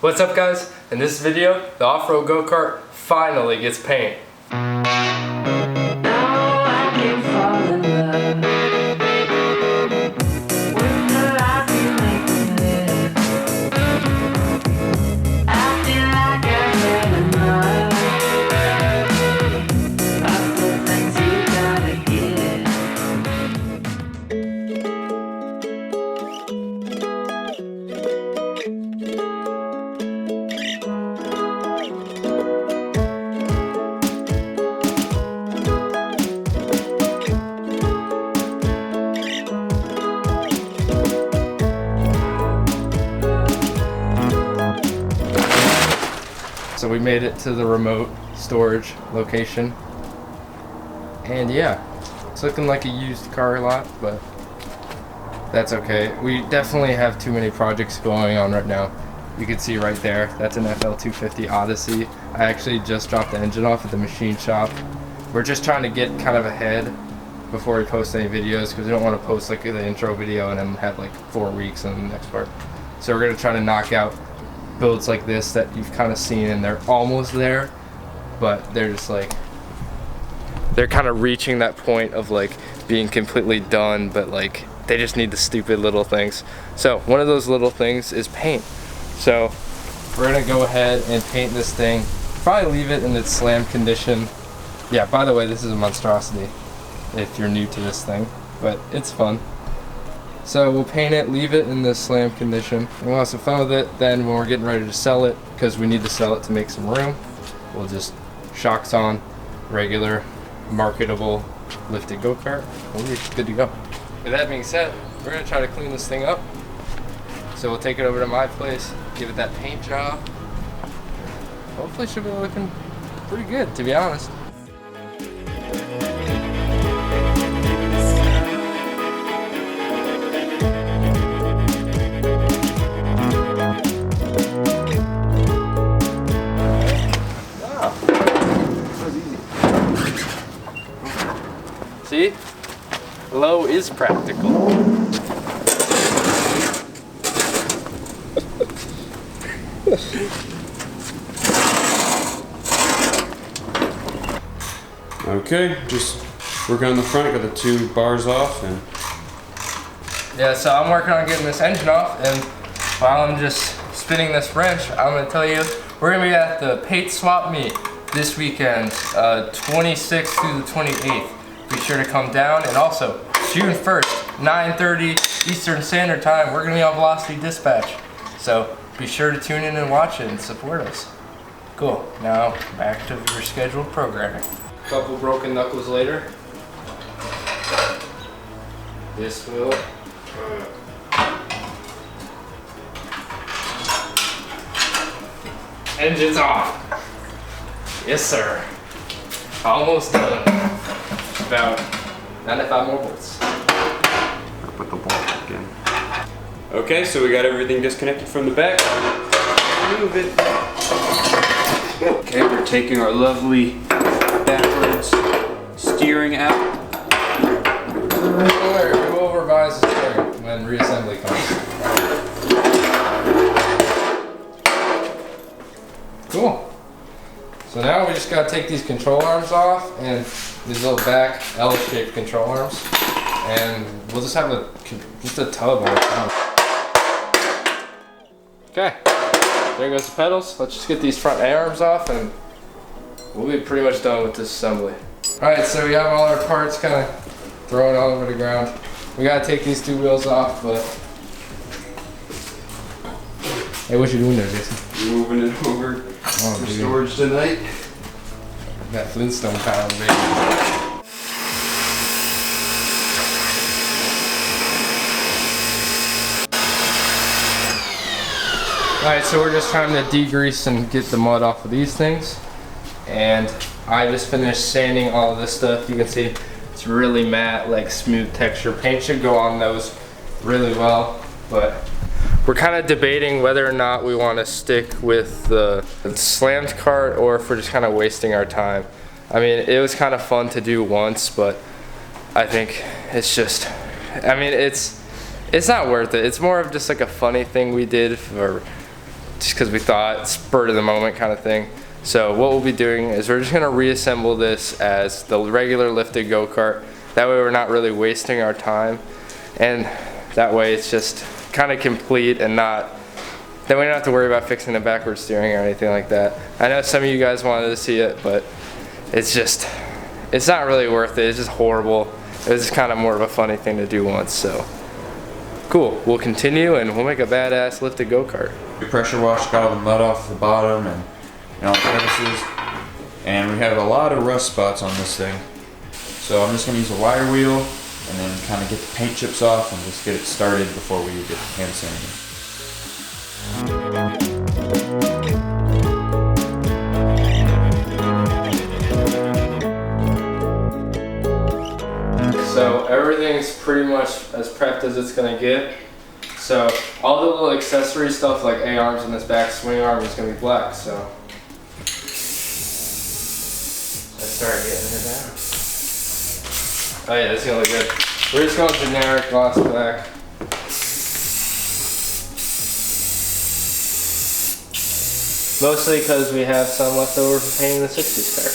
What's up guys? In this video, the off-road go-kart finally gets paint. So we made it to the remote storage location. And yeah, it's looking like a used car lot, but that's okay. We definitely have too many projects going on right now. You can see right there, that's an FL250 Odyssey. I actually just dropped the engine off at the machine shop. We're just trying to get kind of ahead before we post any videos because we don't want to post like the intro video and then have like 4 weeks on the next part. So we're going to try to knock out builds like this that you've kind of seen and they're almost there, but they're just like, they're kind of reaching that point of like being completely done, but like they just need the stupid little things. So one of those little things is paint. So we're gonna go ahead and paint this thing, probably leave it in its slam condition. Yeah, by the way, this is a monstrosity if you're new to this thing, but it's fun. So we'll paint it, leave it in the slam condition, and we'll have some fun with it. Then when we're getting ready to sell it, because we need to sell it to make some room, we'll just shocks on, regular, marketable, lifted go-kart. We'll be good to go. With that being said, we're going to try to clean this thing up. So we'll take it over to my place, give it that paint job. Hopefully it should be looking pretty good, to be honest. See? Low is practical. Okay, just working on the front, got the 2 bars off and... Yeah, so I'm working on getting this engine off, and while I'm just spinning this wrench, I'm gonna tell you, we're gonna be at the paint swap meet this weekend, 26th through the 28th. Be sure to come down, and also June 1st, 9:30 Eastern Standard Time, we're gonna be on Velocity Dispatch. So be sure to tune in and watch it and support us. Cool, now back to your scheduled programming. Couple broken knuckles later, this will engine's off. Yes sir, almost done. About 95 more bolts. Put the bolt back in. Okay, so we got everything disconnected from the back. Move it. Okay, we're taking our lovely backwards steering out. We'll revise the steering when reassembly comes. Cool. So now we just gotta take these control arms off and these little back L-shaped control arms, and we'll just have a tub on the front. Okay, there goes the pedals. Let's just get these front A-arms off and we'll be pretty much done with this assembly. Alright, so we have all our parts kind of thrown all over the ground. We gotta take these 2 wheels off, but... Hey, what you doing there, Jason? Moving it over for storage tonight. That Flintstone power, baby. Alright, so we're just trying to degrease and get the mud off of these things. And I just finished sanding all of this stuff. You can see it's really matte, like smooth texture. Paint should go on those really well, but we're kind of debating whether or not we want to stick with the slammed cart or if we're just kind of wasting our time. I mean, it was kind of fun to do once, but I think it's just, I mean, it's not worth it. It's more of just like a funny thing we did for just because we thought spur of the moment kind of thing. So what we'll be doing is we're just gonna reassemble this as the regular lifted go-kart. That way we're not really wasting our time, and that way it's just kind of complete and not, then we don't have to worry about fixing the backward steering or anything like that. I know some of you guys wanted to see it, but it's just, it's not really worth it. It's just horrible. It was just kind of more of a funny thing to do once, so. Cool, we'll continue and we'll make a badass lifted go-kart. Pressure wash got all the mud off the bottom and all the crevices. And we have a lot of rust spots on this thing. So I'm just gonna use a wire wheel and then kind of get the paint chips off and just get it started before we get hand sanding. So everything's pretty much as prepped as it's gonna get. So all the little accessory stuff like A-arms and this back swing arm is gonna be black, so. Let's start getting it down. Oh yeah, this is gonna look good. We're just going generic gloss black. Mostly because we have some left over for painting the 60s car.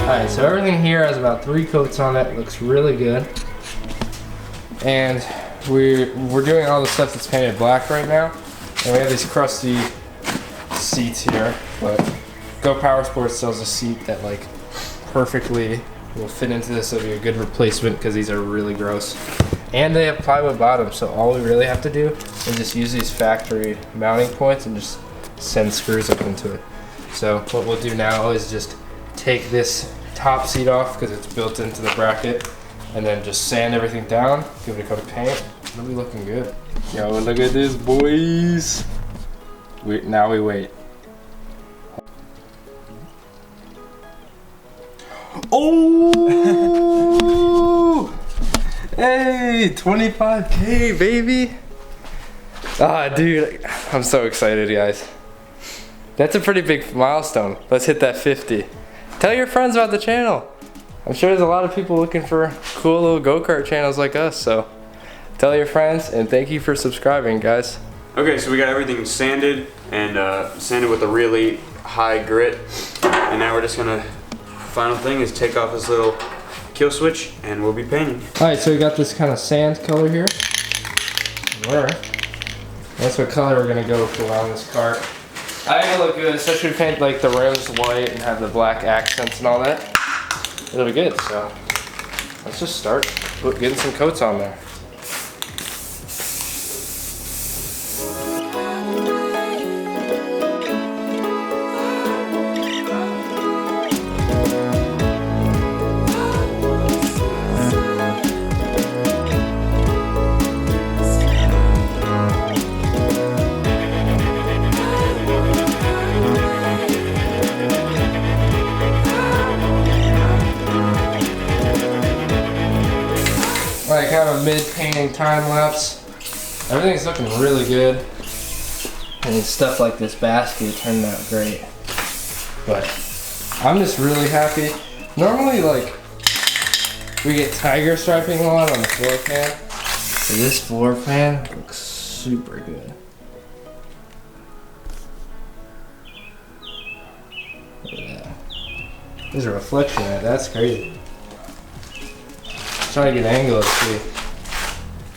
Alright, so everything here has about 3 coats on it. Looks really good. And we're doing all the stuff that's painted black right now. And we have these crusty seats here, but Go Power Sports sells a seat that like perfectly will fit into this. It'll be a good replacement because these are really gross. And they have plywood bottoms, so all we really have to do is just use these factory mounting points and just send screws up into it. So what we'll do now is just take this top seat off because it's built into the bracket, and then just sand everything down, give it a coat of paint. It'll be looking good. Yo, look at this, boys. Now we wait. Oh! Hey, 25K, baby. Ah, dude, I'm so excited, guys. That's a pretty big milestone. Let's hit that 50. Tell your friends about the channel. I'm sure there's a lot of people looking for cool little go-kart channels like us, so tell your friends, and thank you for subscribing, guys. Okay, so we got everything sanded and sanded with a really high grit, and now we're just gonna, final thing is take off this little kill switch and we'll be painting. Alright, so we got this kind of sand color here. That's what color we're gonna go for on this cart. I think it'll look good, especially if we paint like the rims white and have the black accents and all that. It'll be good, so let's just start getting some coats on there. Like kind of a mid-painting time lapse. Everything's looking really good. And stuff like this basket turned out great. But I'm just really happy. Normally like we get tiger striping on the floor pan. But this floor pan looks super good. Look at that. There's a reflection in it, that's crazy. Try to get an angle to see.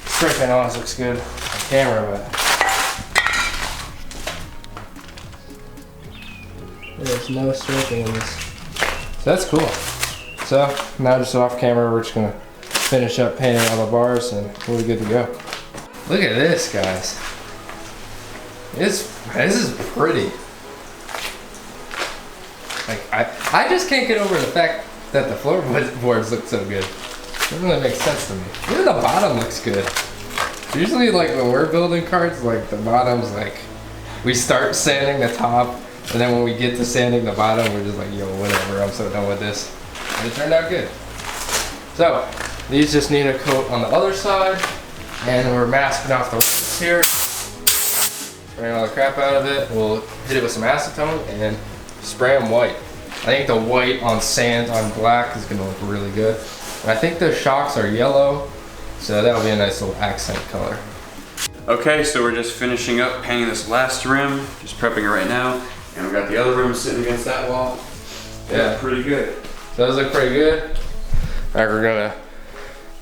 Striping always looks good on camera, but there's no striping in this. So that's cool. So now just off camera, we're just gonna finish up painting all the bars and we'll be good to go. Look at this, guys. This is pretty. Like I just can't get over the fact that the floorboards look so good. Doesn't really make sense to me. Even the bottom looks good. Usually like when we're building carts, like the bottom's like, we start sanding the top, and then when we get to sanding the bottom, we're just like, yo, whatever, I'm so done with this. And it turned out good. So, these just need a coat on the other side, and we're masking off the rims here. spraying all the crap out of it. We'll hit it with some acetone and spray them white. I think the white on sand on black is gonna look really good. And I think the shocks are yellow, so that'll be a nice little accent color. Okay, so we're just finishing up painting this last rim, just prepping it right now. And we got the other rim sitting against that wall. Yeah, pretty good. Those look pretty good. All right, we're gonna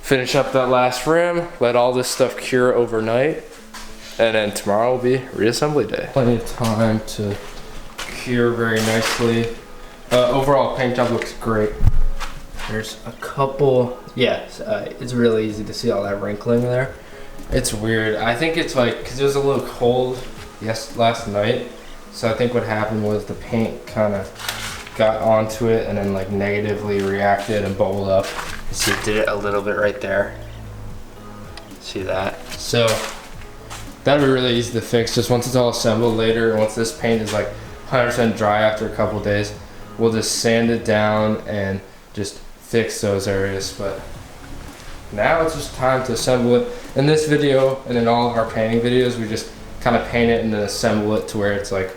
finish up that last rim, let all this stuff cure overnight, and then tomorrow will be reassembly day. Plenty of time to cure very nicely. Overall paint job looks great. There's a couple, it's really easy to see all that wrinkling there. It's weird. I think it's like, cause it was a little cold last night. So I think what happened was the paint kind of got onto it and then like negatively reacted and bubbled up. See, it did it a little bit right there. See that? So that'll be really easy to fix. Just once it's all assembled later, and once this paint is like 100% dry after a couple days, we'll just sand it down and just fix those areas. But now it's just time to assemble it. In this video and in all of our painting videos, we just kind of paint it and then assemble it to where it's like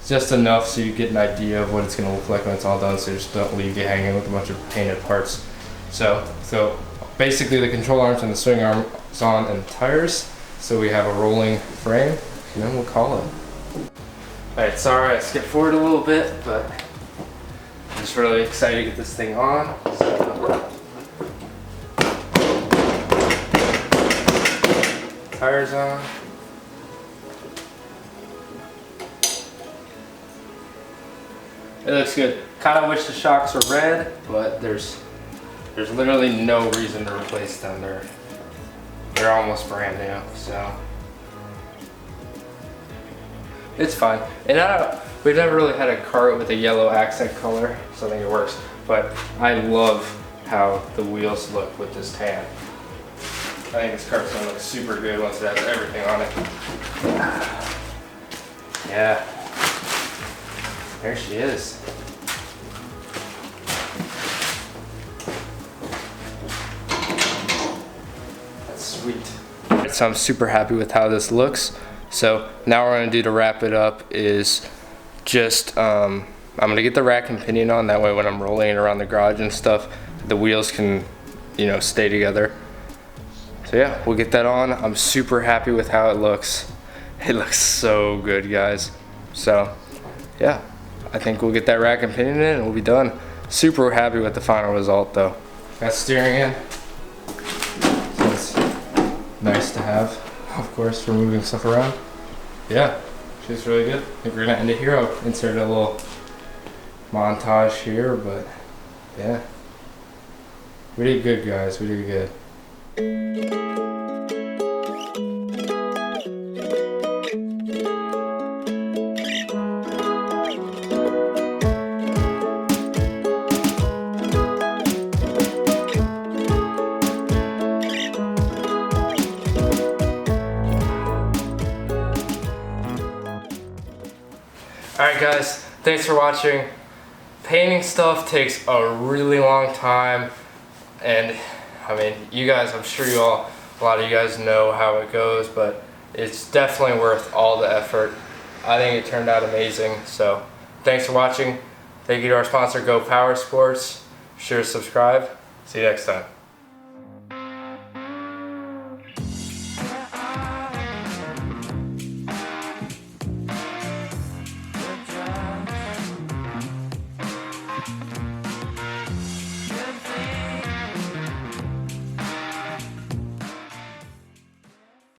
just enough so you get an idea of what it's going to look like when it's all done, so you just don't leave you hanging with a bunch of painted parts. So basically the control arms and the swing arm is on and the tires, so we have a rolling frame, and then we'll call it. Alright, sorry I skipped forward a little bit, but I'm just really excited to get this thing on. So, tires on. It looks good. Kind of wish the shocks were red, but there's literally no reason to replace them. They're almost brand new, so it's fine. And we've never really had a cart with a yellow accent color, so I think it works. But I love how the wheels look with this tan. I think this cart's gonna look super good once it has everything on it. Yeah. There she is. That's sweet. So I'm super happy with how this looks. So now what we're gonna do to wrap it up is just, I'm gonna get the rack and pinion on, that way when I'm rolling it around the garage and stuff, the wheels can, stay together. So yeah, we'll get that on. I'm super happy with how it looks. It looks so good, guys. So yeah. I think we'll get that rack and pinion in and we'll be done. Super happy with the final result though. Got steering in. So it's nice to have, of course, for moving stuff around. Yeah, she's really good. I think we're gonna end it here. I'll insert a little montage here, but yeah. We did good, guys, we did good. Alright guys, thanks for watching. Painting stuff takes a really long time, and I mean, you guys, I'm sure a lot of you guys know how it goes, but it's definitely worth all the effort. I think it turned out amazing, so thanks for watching. Thank you to our sponsor, Go Power Sports. Be sure to subscribe. See you next time.